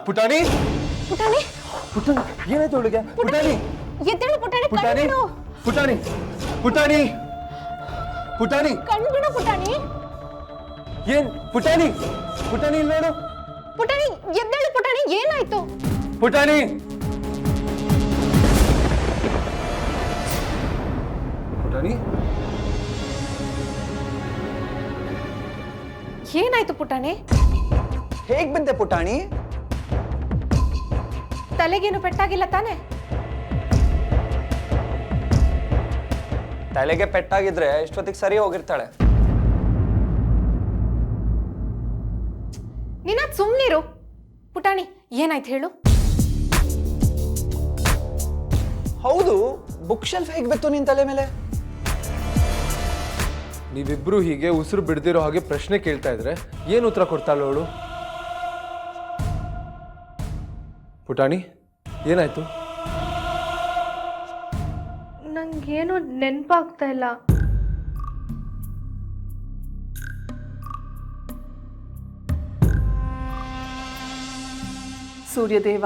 ಪುಟಾಣಿ ಪುಟಾಣಿ ಪುಟಾಣಿ ಏನಾಯ್ತು ಅವಳಿಗೆ? ಪುಟಾಣಿ ಎದ್ದೇಳು ಪುಟಾಣಿ, ಪುಟಾಣಿ ಕಣ್ಬಿಡು. ಪುಟಾಣಿ ಪುಟಾಣಿ ಪುಟಾಣಿ ಕಣ್ಬಿಡು ಪುಟಾಣಿ. ಏನ್ ಪುಟಾಣಿ? ಪುಟಾಣಿ ಇಲ್ಲಿ ನೋಡು. ಪುಟಾಣಿ ಎದ್ದೇಳು ಪುಟಾಣಿ, ಏನಾಯ್ತು? ಪುಟಾಣಿ ಪುಟಾಣಿ ಏನಾಯ್ತು ಪುಟಾಣಿ? ಹೇಗ್ ಬಂದೆ ಪುಟಾಣಿ? ತಲೆಗೇನು ಪೆಟ್ಟಾಗಿಲ್ಲ ತಾನೆ? ತಲೆಗೆ ಪೆಟ್ಟಾಗಿದ್ರೆ ಇಷ್ಟೊತ್ತಿಗೆ ಸರಿ ಹೋಗಿರ್ತಾಳೆ. ನೀನ ಸುಮ್ನಿರು. ಪುಟಾಣಿ ಏನಾಯ್ತು ಹೇಳು? ಹೌದು, ಬುಕ್ ಶೆಲ್ಫ್ ಹೇಗ್ ಬಿತ್ತು ನಿನ್ ತಲೆ ಮೇಲೆ? ನೀವಿಬ್ರು ಹೀಗೆ ಉಸಿರು ಬಿಡ್ದಿರೋ ಹಾಗೆ ಪ್ರಶ್ನೆ ಕೇಳ್ತಾ ಇದ್ರೆ ಏನು ಉತ್ತರ ಕೊಡ್ತಾಳ ಅವಳು? ಪುಟಾಣಿ ಏನಾಯ್ತು? ನಂಗೇನು ನೆನಪಾಗ್ತಾ ಇಲ್ಲ. ಸೂರ್ಯದೇವ,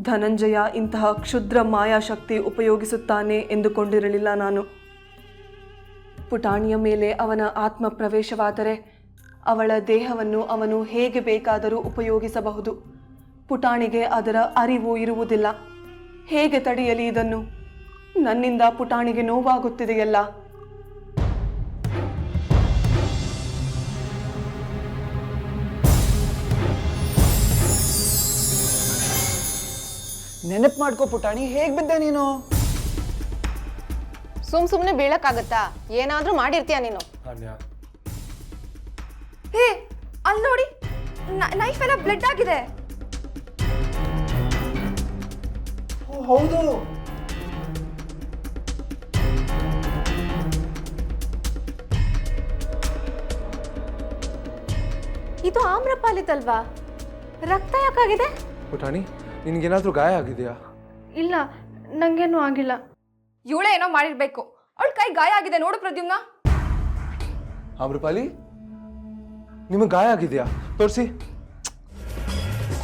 ಧನಂಜಯ ಇಂತಹ ಕ್ಷುದ್ರ ಮಾಯಾಶಕ್ತಿ ಉಪಯೋಗಿಸುತ್ತಾನೆ ಎಂದುಕೊಂಡಿರಲಿಲ್ಲ ನಾನು. ಪುಟಾಣಿಯ ಮೇಲೆ ಅವನ ಆತ್ಮ ಪ್ರವೇಶವಾದರೆ ಅವಳ ದೇಹವನ್ನು ಅವನು ಹೇಗೆ ಬೇಕಾದರೂ ಉಪಯೋಗಿಸಬಹುದು. ಪುಟಾಣಿಗೆ ಅದರ ಅರಿವು ಇರುವುದಿಲ್ಲ. ಹೇಗೆ ತಡೆಯಲಿ ಇದನ್ನು? ನನ್ನಿಂದ ಪುಟಾಣಿಗೆ ನೋವಾಗುತ್ತಿದೆಯಲ್ಲ. ನೆನಪು ಮಾಡ್ಕೋ ಪುಟಾಣಿ, ಹೇಗ್ ಬಿದ್ದೆ ನೀನು? ಸುಮ್ನೆ ಬೀಳಕ್ಕಾಗತ್ತಾ? ಏನಾದ್ರೂ ಮಾಡಿರ್ತೀಯ ನೀನು. ಹೇ, ಅಲ್ಲಿ ನೋಡಿ, ನೈಫ್ ಎಲ್ಲ ಬ್ಲಡ್ ಆಗಿದೆ. ಹೌದು, ಇದು ಆಮ್ರಪಾಲಿತಲ್ವಾ? ರಕ್ತ ಯಾಕಾಗಿದೆ? ಪುಟಾಣಿ ನಿನ್ಗೇನಾದ್ರೂ ಗಾಯ ಆಗಿದೆಯಾ? ಇಲ್ಲ, ನಂಗೇನು ಆಗಿಲ್ಲ. ಇವಳೇ ಏನೋ ಮಾಡಿರ್ಬೇಕು. ಅವಳ ಕೈ ಗಾಯ ಆಗಿದೆ ನೋಡು ಪ್ರದ್ಯುಮ್ನ. ಆಮ್ರಪಾಲಿ ನಿಮಗೆ ಗಾಯ ಆಗಿದೆಯಾ? ತೋರಿಸಿ.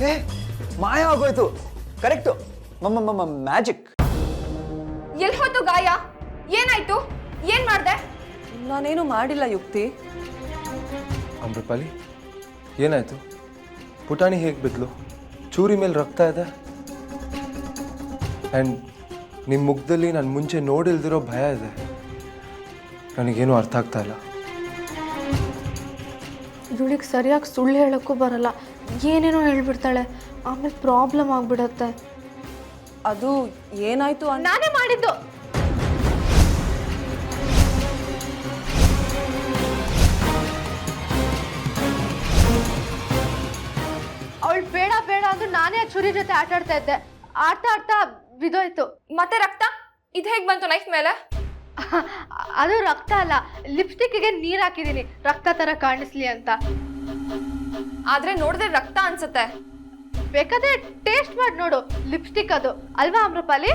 ಹೇ, ಮಾಯ ಆಗೋಯ್ತು. Correct, magic. ಎಲ್ಲಿ ಹೋಯ್ತು ಗಾಯ? ಏನಾಯ್ತು? ಏನ್ ಮಾಡ್ದೆ? ನಾನೇನು ಮಾಡಿಲ್ಲ ಯುಕ್ತಿ. ಆಮ್ರಪಾಲಿ ಏನಾಯ್ತು? ಪುಟಾಣಿ ಹೇಗೆ ಬಿದ್ಲು? ಚೂರಿ ಮೇಲೆ ರಕ್ತ ಇದೆ. ಆ್ಯಂಡ್ ನಿಮ್ಮ ಮುಖದಲ್ಲಿ ನಾನು ಮುಂಚೆ ನೋಡಿಲ್ದಿರೋ ಭಯ ಇದೆ. ನನಗೇನು ಅರ್ಥ ಆಗ್ತಾ ಇಲ್ಲ. ಇವಳಿಗೆ ಸರಿಯಾಗಿ ಸುಳ್ಳು ಹೇಳೋಕ್ಕೂ ಬರಲ್ಲ. ಏನೇನೋ ಹೇಳ್ಬಿಡ್ತಾಳೆ, ಆಮೇಲೆ ಪ್ರಾಬ್ಲಮ್ ಆಗ್ಬಿಡತ್ತೆ. ಅದು ಏನಾಯ್ತು ಅಂತ ನಾನೇ ಮಾಡಿದ್ದು. ಅವಳು ಬೇಡ ಬೇಡ ಅಂದ್ರೆ ನಾನೇ ಆ ಚುರಿ ಜೊತೆ ಆಟ ಆಡ್ತಾ ಇದ್ದೆ. ಆಡ್ತಾ ಬಿದೋಯ್ತು. ಮತ್ತೆ ರಕ್ತ ಇದು ಹೇಗೆ ಬಂತು ನೈಫ್ ಮೇಲೆ? ಅದು ರಕ್ತ ಅಲ್ಲ, ಲಿಪ್ಸ್ಟಿಕ್ಗೆ ನೀರ್ ಹಾಕಿದೀನಿ ರಕ್ತ ತರ ಕಾಣಿಸ್ಲಿ ಅಂತ. ಆದ್ರೆ ನೋಡಿದ್ರೆ ರಕ್ತ ಅನ್ಸುತ್ತೆ. ಬೇಕಾದ್ರೆ ಟೇಸ್ಟ್ ಮಾಡಿ ನೋಡು, ಲಿಪ್ಸ್ಟಿಕ್ ಅದು ಅಲ್ವಾ ಆಮ್ರಪಾಲಿ?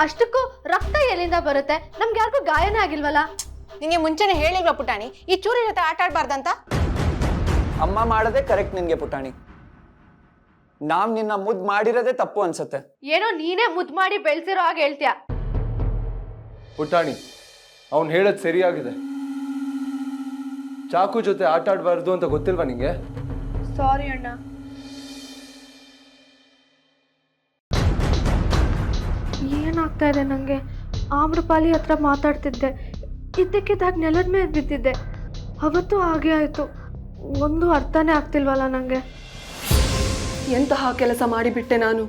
ಅಷ್ಟಕ್ಕೂ ರಕ್ತ ಎಲ್ಲಿಂದ ಬರುತ್ತೆ? ನಮ್ಗೆ ಯಾರಿಗೂ ಗಾಯನೇ ಆಗಿಲ್ವಲ್ಲ? ನಿಂಗೆ ಮುಂಚೆನೆ ಹೇಳಿಲ್ವಾ ಪುಟಾಣಿ ಈ ಚೂರಿ ಜೊತೆ ಆಟ ಆಡ್ಬಾರ್ದಂತ? ಅಮ್ಮ ಮಾಡೋದೇ ಕರೆಕ್ಟ್ ನಿನ್ಗೆ ಪುಟಾಣಿ. ನಾವ್ ನಿನ್ನ ಮುದ್ದು ಮಾಡಿರೋದೇ ತಪ್ಪು ಅನ್ಸತ್ತೆ. ಏನೋ ನೀನೇ ಮುದ್ದು ಮಾಡಿ ಬೆಳೆಸಿರೋ ಹಾಗೆ ಹೇಳ್ತೀಯ. ಪುಟಾಣಿ ಅವ್ನು ಹೇಳೋದು ಸರಿಯಾಗಿದೆ. ಚಾಕು ಜೊತೆ ಆಟ ಆಡಬಾರ್ದು ಅಂತ ಗೊತ್ತಿಲ್ವಾ ನಿಂಗೆ? ಸಾರಿ ಅಣ್ಣ. ಏನಾಗ್ತಾ ಇದೆ ನನಗೆ? ಆಮ್ರಪಾಲಿ ಹತ್ರ ಮಾತಾಡ್ತಿದ್ದೆ, ಇದ್ದಕ್ಕಿದ್ದಾಗ ನೆಲದ ಮೇಲೆ ಬಿದ್ದಿದ್ದೆ. ಅವತ್ತು ಹಾಗೆ ಆಯಿತು. ಒಂದು ಅರ್ಥನೇ ಆಗ್ತಿಲ್ವಲ್ಲ ನನಗೆ. ಎಂತಹ ಕೆಲಸ ಮಾಡಿಬಿಟ್ಟೆ ನಾನು.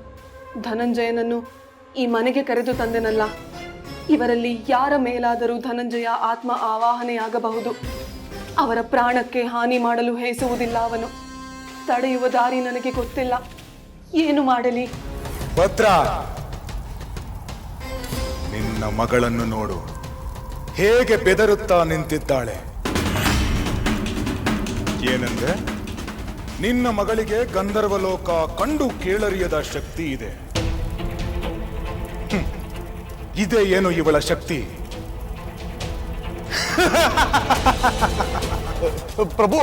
ಧನಂಜಯನನ್ನು ಈ ಮನೆಗೆ ಕರೆದು ತಂದೆನಲ್ಲ. ಇವರಲ್ಲಿ ಯಾರ ಮೇಲಾದರೂ ಧನಂಜಯ ಆತ್ಮ ಆವಾಹನೆಯಾಗಬಹುದು. ಅವರ ಪ್ರಾಣಕ್ಕೆ ಹಾನಿ ಮಾಡಲು ಹೇಸುವುದಿಲ್ಲ ಅವನು. ತಡೆಯುವ ದಾರಿ ನನಗೆ ಗೊತ್ತಿಲ್ಲ. ಏನು ಮಾಡಲಿ? ಭದ್ರ, ನಿನ್ನ ಮಗಳನ್ನು ನೋಡು, ಹೇಗೆ ಬೆದರುತ್ತಾ ನಿಂತಿದ್ದಾಳೆ. ಏನಂದ್ರೆ, ನಿನ್ನ ಮಗಳಿಗೆ ಗಂಧರ್ವಲೋಕ ಕಂಡು ಕೇಳರಿಯದ ಶಕ್ತಿ ಇದೆ. ಇದೇ ಏನು ಇವಳ ಶಕ್ತಿ? ಪ್ರಭು,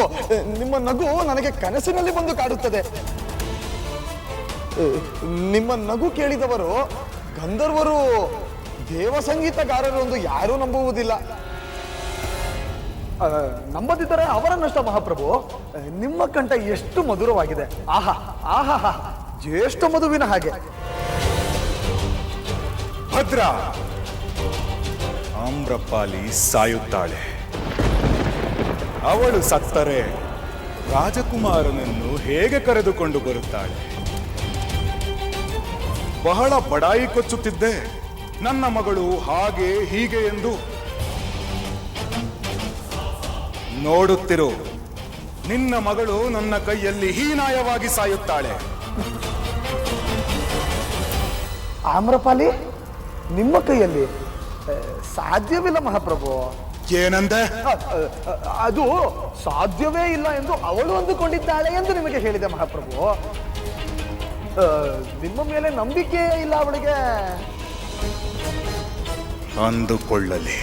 ನಿಮ್ಮ ನಗು ನನಗೆ ಕನಸಿನಲ್ಲಿ ಬಂದು ಕಾಡುತ್ತದೆ. ನಿಮ್ಮ ನಗು ಕೇಳಿದವರು ಗಂಧರ್ವರು ದೇವ ಸಂಗೀತಗಾರರು ಎಂದು ಯಾರೂ ನಂಬುವುದಿಲ್ಲ. ನಂಬದಿದ್ದರೆ ಅವರನ್ನಷ್ಟ ಮಹಾಪ್ರಭು. ನಿಮ್ಮ ಕಂಠ ಎಷ್ಟು ಮಧುರವಾಗಿದೆ. ಆಹಾ ಆಹಾ, ಜ್ಯೇಷ್ಠ ಮಧುವಿನ ಹಾಗೆ. ಭದ್ರ, ಆಮ್ರಪಾಲಿ ಸಾಯುತ್ತಾಳೆ. ಅವಳು ಸತ್ತರೆ ರಾಜಕುಮಾರನನ್ನು ಹೇಗೆ ಕರೆದುಕೊಂಡು ಬರುತ್ತಾಳೆ? ಬಹಳ ಬಡಾಯಿ ಕೊಚ್ಚುತ್ತಿದ್ದೆ, ನನ್ನ ಮಗಳು ಹಾಗೆ ಹೀಗೆ ಎಂದು. ನೋಡುತ್ತಿರು, ನಿನ್ನ ಮಗಳು ನನ್ನ ಕೈಯಲ್ಲಿ ಹೀನಾಯವಾಗಿ ಸಾಯುತ್ತಾಳೆ. ಆಮ್ರಪಾಲಿ ನಿಮ್ಮ ಕೈಯಲ್ಲಿ? ಸಾಧ್ಯವಿಲ್ಲ ಮಹಾಪ್ರಭು. ಏನಂದೆ? ಅದು ಸಾಧ್ಯವೇ ಇಲ್ಲ ಎಂದು ಅವಳು ಅಂದುಕೊಂಡಿದ್ದಾಳೆ ಎಂದು ನಿಮಗೆ ಹೇಳಿದೆ ಮಹಾಪ್ರಭು. ನಿಮ್ಮ ಮೇಲೆ ನಂಬಿಕೆ ಇಲ್ಲ ಅವಳಿಗೆ. ಅಂದುಕೊಳ್ಳಲಿ,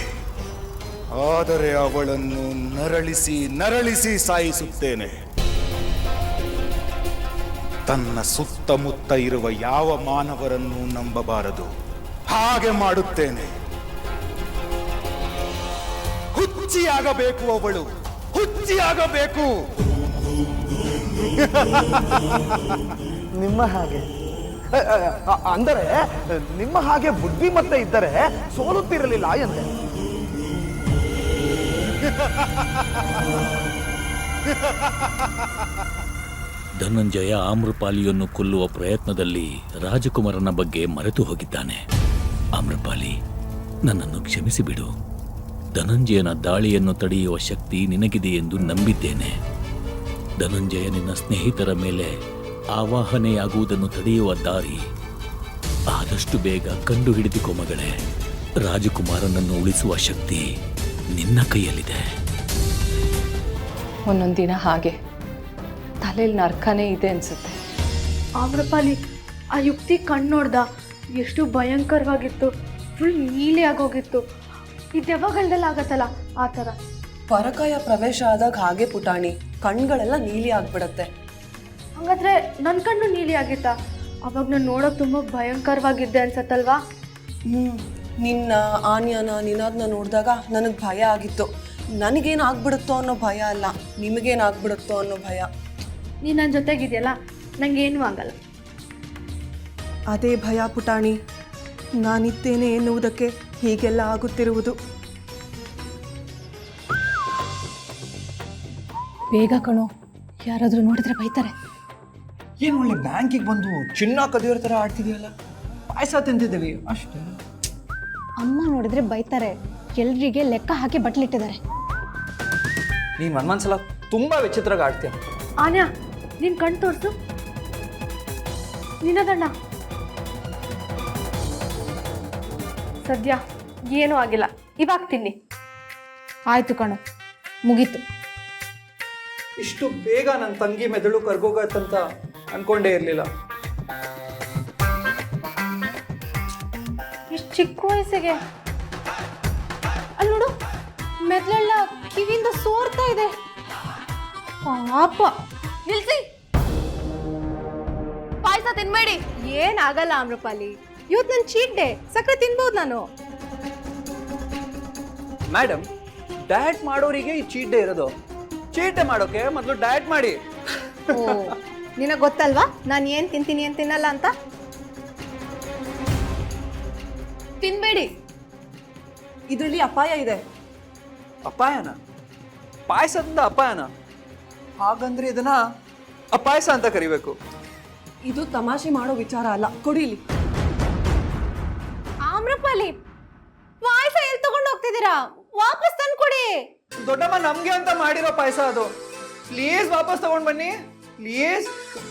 ಆದರೆ ಅವಳನ್ನು ನರಳಿಸಿ ನರಳಿಸಿ ಸಾಯಿಸುತ್ತೇನೆ. ತನ್ನ ಸುತ್ತಮುತ್ತ ಇರುವ ಯಾವ ಮಾನವರನ್ನು ನಂಬಬಾರದು, ಹಾಗೆ ಮಾಡುತ್ತೇನೆ. ಹುಚ್ಚಿಯಾಗಬೇಕು ಅವಳು, ಹುಚ್ಚಿಯಾಗಬೇಕು. ನಿಮ್ಮ ಹಾಗೆ ಅಂದರೆ ನಿಮ್ಮ ಹಾಗೆ ಬುದ್ಧಿಮತ್ತೆ ಇದ್ದರೆ ಸೋಲುತ್ತಿರಲಿಲ್ಲ ಎಂದೆ. ಧನಂಜಯ ಆಮ್ರಪಾಲಿಯನ್ನು ಕೊಲ್ಲುವ ಪ್ರಯತ್ನದಲ್ಲಿ ರಾಜಕುಮಾರನ ಬಗ್ಗೆ ಮರೆತು ಹೋಗಿದ್ದಾನೆ. ಆಮ್ರಪಾಲಿ, ನನ್ನನ್ನು ಕ್ಷಮಿಸಿಬಿಡು. ಧನಂಜಯನ ದಾಳಿಯನ್ನು ತಡೆಯುವ ಶಕ್ತಿ ನಿನಗಿದೆ ಎಂದು ನಂಬಿದ್ದೇನೆ. ಧನಂಜಯ ನಿನ್ನ ಸ್ನೇಹಿತರ ಮೇಲೆ ಆವಾಹನೆಯಾಗುವುದನ್ನು ತಡೆಯುವ ದಾರಿ ಆದಷ್ಟು ಬೇಗ ಕಂಡುಹಿಡಿದುಕೋ ಮಗಳೇ. ರಾಜಕುಮಾರನನ್ನು ಉಳಿಸುವ ಶಕ್ತಿ ನಿನ್ನ ಕೈಯಲ್ಲಿದೆ. ಒಂದೊಂದು ದಿನ ಹಾಗೆ ತಲೆಯಲ್ಲಿ ನರ್ಕನೇ ಇದೆ ಅನ್ಸುತ್ತೆ. ಆಮ್ರಪಾಲಿ ಆ ಯುಕ್ತಿ ಕಣ್ಣು ನೋಡ್ದ, ಎಷ್ಟು ಭಯಂಕರವಾಗಿತ್ತು. ಫುಲ್ ನೀಲಿ ಆಗೋಗಿತ್ತು. ಈ ದೆವ್ವಗಳ್ದೆಲ್ಲ ಆಗತ್ತಲ್ಲ ಆ ಥರ. ಪರಕಾಯ ಪ್ರವೇಶ ಆದಾಗ ಹಾಗೆ ಪುಟಾಣಿ, ಕಣ್ಗಳೆಲ್ಲ ನೀಲಿ ಆಗ್ಬಿಡತ್ತೆ. ಹಂಗಾದ್ರೆ ನನ್ನ ಕಣ್ಣು ನೀಲಿ ಆಗಿತ್ತ? ಅವಾಗ ನಾನು ನೋಡೋಕೆ ತುಂಬ ಭಯಂಕರವಾಗಿದ್ದೆ ಅನ್ಸತ್ತಲ್ವಾ? ನಿನ್ನ ಆನ್ಯನ ನಿನಾದ್ನ ನೋಡಿದಾಗ ನನಗೆ ಭಯ ಆಗಿತ್ತು. ನನಗೇನು ಆಗ್ಬಿಡುತ್ತೋ ಅನ್ನೋ ಭಯ ಅಲ್ಲ, ನಿಮಗೇನಾಗ್ಬಿಡುತ್ತೋ ಅನ್ನೋ ಭಯ. ನೀನು ನನ್ನ ಜೊತೆಗಿದೆಯಲ್ಲ, ನನಗೇನೂ ಆಗಲ್ಲ. ಅದೇ ಭಯ ಪುಟಾಣಿ, ನಾನಿದ್ದೇನೆ ಎನ್ನುವುದಕ್ಕೆ ಹೀಗೆಲ್ಲ ಆಗುತ್ತಿರುವುದು. ಬೇಗ ಕಣೋ, ಯಾರಾದರೂ ನೋಡಿದ್ರೆ ಬೈತಾರೆ. ಏನು ಒಳ್ಳೆ ಬ್ಯಾಂಕಿಗೆ ಬಂದು ಚಿನ್ನ ಕದಿಯೋರ ಥರ ಆಡ್ತಿದೆಯಲ್ಲ. ಪಾಯಸ ತಿಂತಿದ್ದೀವಿ ಅಷ್ಟೇ. ಅಮ್ಮ ನೋಡಿದ್ರೆ ಬೈತಾರೆ. ಎಲ್ರಿಗೆ ಲೆಕ್ಕ ಹಾಕಿ ಬಟ್ಲಿಟ್ಟಿದ್ದಾರೆ. ನೀನು ಒಂದೊಂದ್ಸಲ ತುಂಬ ವಿಚಿತ್ರವಾಗಿ ಆಡ್ತೀಯ. ಆನ್ಯಾ, ನೀನು ಕಣ್ ತೋರಿಸು. ನಿನ್ನದಣ್ಣ ಸದ್ಯ ಏನೂ ಆಗಿಲ್ಲ. ಇವಾಗ ತಿನ್ನಿ. ಆಯ್ತು ಕಣೋ, ಮುಗೀತು. ಇಷ್ಟು ಬೇಗ ನನ್ನ ತಂಗಿ ಮೆದುಳು ಕರ್ಗೋಗತ್ತಂತ ಅನ್ಕೊಂಡೇ ಇರಲಿಲ್ಲ. ಇಷ್ಟು ಚಿಕ್ಕ ವಯಸ್ಸಿಗೆ ಅಲ್ಲಿ ನೋಡು, ಮೆದ್ಳೆಲ್ಲ ಕಿವಿಯಿಂದ ಸೋರ್ತಾ ಇದೆ. ಪಾಪ. ನಿಲ್ಸಿ, ಪಾಯಸ ತಿನ್ಬೇಡಿ. ಏನಾಗಲ್ಲ ಆಮ್ರಪಾಲಿ, ಇವತ್ತು ನನ್ನ ಚೀಟ್ ಡೇ. ಸಕ್ಕರೆ ತಿನ್ಬೋದು ನಾನು. ಮೇಡಮ್, ಡಯಟ್ ಮಾಡೋರಿಗೆ ಈ ಚೀಟ್ ಡೇ ಇರೋದು. ಚೀಟೆ ಮಾಡೋಕೆ ಮೊದಲು ಡಯಟ್ ಮಾಡಿ. ಓ, ನಿನಗೆ ಗೊತ್ತಲ್ವಾ ನಾನು ಏನು ತಿಂತೀನಿ ಏನು ತಿನ್ನಲ್ಲ ಅಂತ? ತಿನ್ಬೇಡಿ. ಇದರಲ್ಲಿ ಅಪಾಯ ಇದೆ. ಅಪಾಯನ? ಪಾಯಸದಿಂದ ಅಪಾಯನ? ಹಾಗಂದ್ರೆ ಇದನ್ನ ಅಪಾಯಸ ಅಂತ ಕರಿಬೇಕು. ಇದು ತಮಾಷೆ ಮಾಡೋ ವಿಚಾರ ಅಲ್ಲ, ಕೊಡಿಲಿ. ಆಮ್ರಪಾಲಿ, ಪಾಯಸ ಎಲ್ಲಿ ತಗೊಂಡು ಹೋಗ್ತಿದ್ದೀರಾ? ವಾಪಸ್ ತಂದು ಕೊಡಿ. ದೊಡ್ಡಮ್ಮ ನಮ್ಗೆ ಅಂತ ಮಾಡಿರೋ ಪಾಯಸ ಅದು. ಪ್ಲೀಸ್ ವಾಪಸ್ ತಗೊಂಡ್ ಬನ್ನಿ, ಪ್ಲೀಸ್.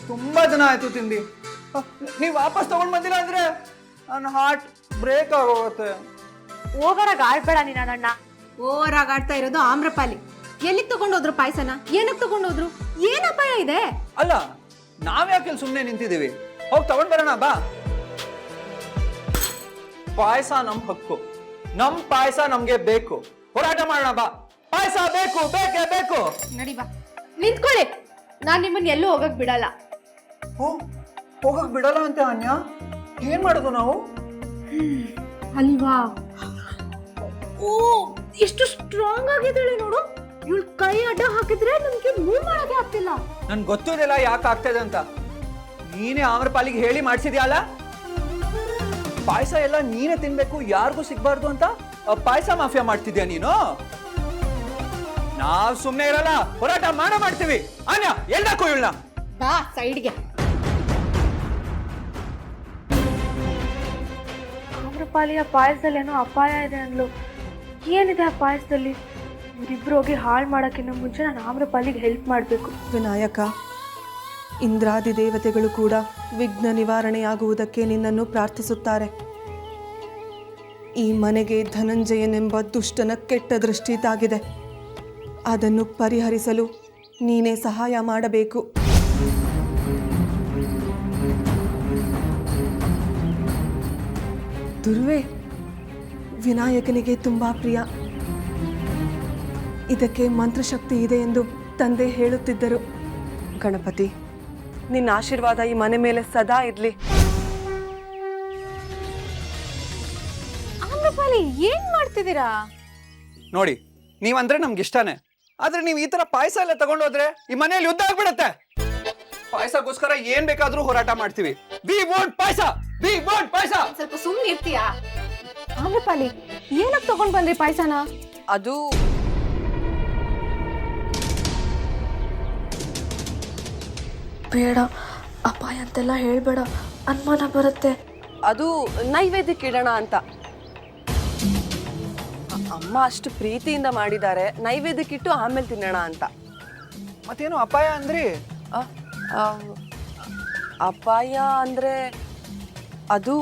ತುಂಬಾ ದಿನ ಆಯ್ತು ತಿಂದು. ನೀವು ವಾಪಸ್ ತಗೊಂಡ್ ಬಂದಿಲ್ಲ ಅಂದ್ರೆ ನನ್ನ ಹಾರ್ಟ್ ಬ್ರೇಕ್ ಆಗೋಗುತ್ತೆ. ಓವರಾಗಿ ಆಡ್ಬೇಡ ನೀನಣ್ಣ. ಓವರಾಗಿ ಆಡ್ತಾ ಇರೋದು ಆಮ್ರಪಾಲಿ. ಎಲ್ಲಿಗೆ ತಗೊಂಡೋದ್ರು ಪಾಯಸನ? ಏನಕ್ಕೆ ತಗೊಂಡೋದ್ರು? ಏನ್ ಅಪಾಯ ಇದೆ? ಅಲ್ಲ, ನಾವ್ಯಾಕೆ ಸುಮ್ಮನೆ ನಿಂತಿದ್ದೀವಿ? ಹೋಗಿ ತಗೊಂಡ್ ಬರೋಣ ಬಾ. ಪಾಯಸ ನಮ್ ಹಕ್ಕು, ನಮ್ ಪಾಯಸ ನಮ್ಗೆ ಬೇಕು. ಹೋರಾಟ ಮಾಡೋಣ ಬಾ. ಪಾಯಸ ಬೇಕು, ಬೇಕೇ ಬೇಕು. ನಡಿ ಬಾ. ನಿಂತ್ಕೊಳ್ಳಿ, ನಾನ್ ನಿಮ್ಮನ್ನ ಎಲ್ಲೂ ಹೋಗಕ್ ಬಿಡಲ್ಲ. ಹೋಗಕ್ ಬಿಡಲ್ಲ ಅಂತ ಅನ್ಯ? ಏನ್ ಮಾಡೋದು ನಾವು? ಅಲ್ವಾ? ಓ, ಎಷ್ಟು ಸ್ಟ್ರಾಂಗ್ ಆಗಿದ್ದಾಳೆ ನೋಡು. ಇವಳು ಕೈ ಅಡ್ಡ ಹಾಕಿದ್ರೆ ನಮ್ಗೆ ಮೂವ್ ಮಾಡಕ್ಕೆ ಆಗ್ತಿಲ್ಲ. ನನ್ ಗೊತ್ತಿರಲಿಲ್ಲ ಯಾಕೆ ಆಗ್ತದೆ ಅಂತ. ನೀನೇ ಆಮ್ರಪಾಲಿಗೆ ಹೇಳಿ ಮಾಡಿಸಿದ್ಯಾಲ. ಪಾಯಸ ಎಲ್ಲ ನೀನೇ ತಿನ್ಬೇಕು, ಯಾರಿಗೂ ಸಿಗ್ಬಾರ್ದು ಅಂತ ಪಾಯಸ ಮಾಫಿಯಾ ಮಾಡ್ತಿದ್ಯಾ ನೀನು? ನಾವ್ ಸುಮ್ನೆ ಇರಲ್ಲ, ಹೋರಾಟ ಮಾಡ್ತೀವಿ. ಅನ್ಯ ಎಲ್ಲಕ್ಕೂ ಇವಳನ್ನ ಬಾ ಸೈಡ್ಗೆ. ಆಮ್ರಪಾಲಿಯ ಪಾಯಸದಲ್ಲಿ ಏನೋ ಅಪಾಯ ಇದೆ ಅಂದ್ಲು. ಏನಿದೆ ಆ ಪಾಯಸದಲ್ಲಿ? ಇವರಿಬ್ರು ಹೋಗಿ ಹಾಳು ಮಾಡೋಕ್ಕಿಂತ ಮುಂಚೆ ನಾನು ಆಮ್ರಪಾಲಿಗೆ ಹೆಲ್ಪ್ ಮಾಡಬೇಕು. ವಿನಾಯಕ, ಇಂದ್ರಾದಿ ದೇವತೆಗಳು ಕೂಡ ವಿಘ್ನ ನಿವಾರಣೆಯಾಗುವುದಕ್ಕೆ ನಿನ್ನನ್ನು ಪ್ರಾರ್ಥಿಸುತ್ತಾರೆ. ಈ ಮನೆಗೆ ಧನಂಜಯನೆಂಬ ದುಷ್ಟನ ಕೆಟ್ಟ ದೃಷ್ಟಿ ತಾಗಿದೆ. ಅದನ್ನು ಪರಿಹರಿಸಲು ನೀನೇ ಸಹಾಯ ಮಾಡಬೇಕು. ದುರ್ವೆ ವಿನಾಯಕನಿಗೆ ತುಂಬ ಪ್ರಿಯ. ಇದಕ್ಕೆ ಮಂತ್ರಶಕ್ತಿ ಇದೆ ಎಂದು ತಂದೆ ಹೇಳುತ್ತಿದ್ದರು. ಗಣಪತಿ, ನಿನ್ನ ಆಶೀರ್ವಾದ ಈ ಮನೆ ಮೇಲೆ ಸದಾ ಇರಲಿ. ಆಮ್ರಪಾಲಿ, ಏನ್ ಮಾಡ್ತಿದ್ದೀರಾ? ನೋಡಿ, ನೀವಂದ್ರೆ ನಮ್ಗೆ ಇಷ್ಟನೇ. ಆದ್ರೆ ನೀವು ಈ ತರ ಪಾಯಸ ಎಲ್ಲ ತಗೊಂಡೋದ್ರೆ ಈ ಮನೆಯಲ್ಲಿ ಯುದ್ಧ ಆಗ್ಬಿಡತ್ತೆ. ಪಾಯಸಕ್ಕೋಸ್ಕರ ಏನ್ ಬೇಕಾದ್ರೂ ಹೋರಾಟ ಮಾಡ್ತೀವಿ. We want payasa, we want payasa. ಸ್ವಲ್ಪ ಸುಮ್ಮನೆ ಇರ್ತೀಯಾ? ಆಮ್ರಪಾಲಿ, ಏನಕ್ಕೆ ತಗೊಂಡ್ ಬಂದ್ರಿ ಪಾಯಸನ? ಅದು ಬೇಡ, ಅಪಾಯ ಅಂತೆಲ್ಲ ಹೇಳ್ಬೇಡ, ಅನುಮಾನ ಬರುತ್ತೆ. ಅದು ನೈವೇದ್ಯಕ್ಕೆ ಇಡೋಣ ಅಂತ. ಅಮ್ಮ ಅಷ್ಟು ಪ್ರೀತಿಯಿಂದ ಮಾಡಿದ್ದಾರೆ, ನೈವೇದ್ಯಕ್ಕಿಟ್ಟು ಆಮೇಲೆ ತಿನ್ನೋಣ ಅಂತ. ಮತ್ತೇನು ಅಪಾಯ ಅಂದ್ರಿ? ಅ, ಆ, ಅಪಾಯ ಅಂದ್ರೆ ಅದು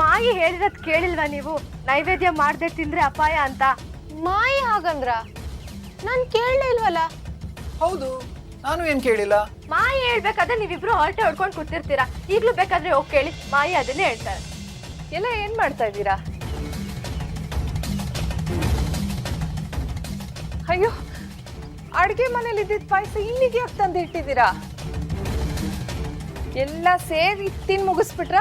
ಮಾಯಿ ಹೇಳಿರೋದ್ ಕೇಳಿಲ್ವಾ ನೀವು? ನೈವೇದ್ಯ ಮಾಡದೆ ತಿಂದ್ರೆ ಅಪಾಯ ಅಂತ. ಮಾಯಿ ಹಾಗಂದ್ರ? ನಾನ್ ಕೇಳಲೇ ಇಲ್ವಲ್ಲ. ಹೌದು, ನಾನು ಏನ್ ಕೇಳಿಲ್ಲ. ಮಾಯಿ ಹೇಳ್ಬೇಕಾದ್ರೆ ನೀವಿಬ್ರು ಹೊರಟೆ ಹೊಡ್ಕೊಂಡು ಕೂತಿರ್ತೀರಾ. ಈಗ್ಲೂ ಬೇಕಾದ್ರೆ ಹೋಗಿ ಕೇಳಿ, ಮಾಯಿ ಅದನ್ನೇ ಹೇಳ್ತಾರೆ. ಎಲ್ಲ ಏನ್ ಮಾಡ್ತಾ ಇದ್ದೀರಾ? ಅಯ್ಯೋ, ಅಡ್ಗೆ ಮನೇಲಿ ಇದ್ದಿದ್ದ ಪಾಯಸ ಇಲ್ಲಿಗೆ ಯಾಕೆ ತಂದು ಇಟ್ಟಿದ್ದೀರಾ? ಎಲ್ಲ ಸೇರಿ ತಿನ್ ಮುಗಿಸ್ಬಿಟ್ರ?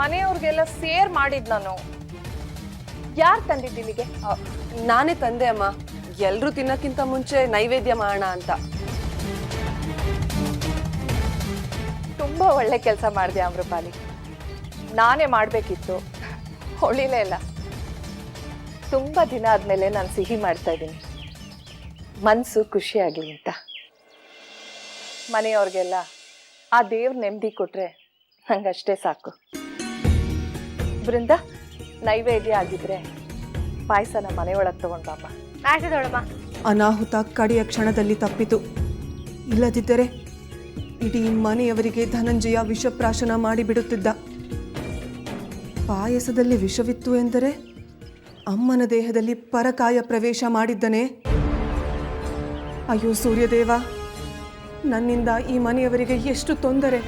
ಮನೆಯವ್ರಿಗೆಲ್ಲ ಸೇರ್ ಮಾಡಿದ್ ನಾನು. ಯಾರು ತಂದಿದ್ದು ಇಲ್ಲಿಗೆ? ನಾನೇ ತಂದೆ ಅಮ್ಮ. ಎಲ್ರೂ ತಿನ್ನಕ್ಕಿಂತ ಮುಂಚೆ ನೈವೇದ್ಯ ಮಾಡೋಣ ಅಂತ. ತುಂಬಾ ಒಳ್ಳೆ ಕೆಲಸ ಮಾಡಿದೆ ಆಮ್ರಪಾಲಿ. ನಾನೇ ಮಾಡಬೇಕಿತ್ತು, ಹೊಳಿಲೇ ಇಲ್ಲ. ತುಂಬ ದಿನ ಆದಮೇಲೆ ನಾನು ಸಿಹಿ ಮಾಡ್ತಾ ಇದ್ದೀನಿ, ಮನಸ್ಸು ಖುಷಿಯಾಗಲಿ ಅಂತ. ಮನೆಯವ್ರಿಗೆಲ್ಲ ಆ ದೇವ್ರ ನೆಮ್ಮದಿ ಕೊಟ್ಟರೆ ನಂಗಷ್ಟೇ ಸಾಕು. ಬೃಂದ, ನೈವೇದ್ಯ ಆಗಿದ್ರೆ ಪಾಯಸನ ಮನೆಯೊಳಗೆ ತಗೊಂಡು ಬಾಪ. ಆಯ್ತದೊಳಮ್ಮ. ಅನಾಹುತ ಕಡೆಯ ಕ್ಷಣದಲ್ಲಿ ತಪ್ಪಿತು. ಇಲ್ಲದಿದ್ದರೆ ಇಡೀ ಮನೆಯವರಿಗೆ ಧನಂಜಯ ವಿಷಪ್ರಾಶನ ಮಾಡಿಬಿಡುತ್ತಿದ್ದ. ಪಾಯಸದಲ್ಲಿ ವಿಷವಿತ್ತು ಎಂದರೆ ಅಮ್ಮನ ದೇಹದಲ್ಲಿ ಪರಕಾಯ ಪ್ರವೇಶ ಮಾಡಿದ್ದನೇ? ಅಯ್ಯೋ ಸೂರ್ಯದೇವ, ನನ್ನಿಂದ ಈ ಮನೆಯವರಿಗೆ ಎಷ್ಟು ತೊಂದರೆ!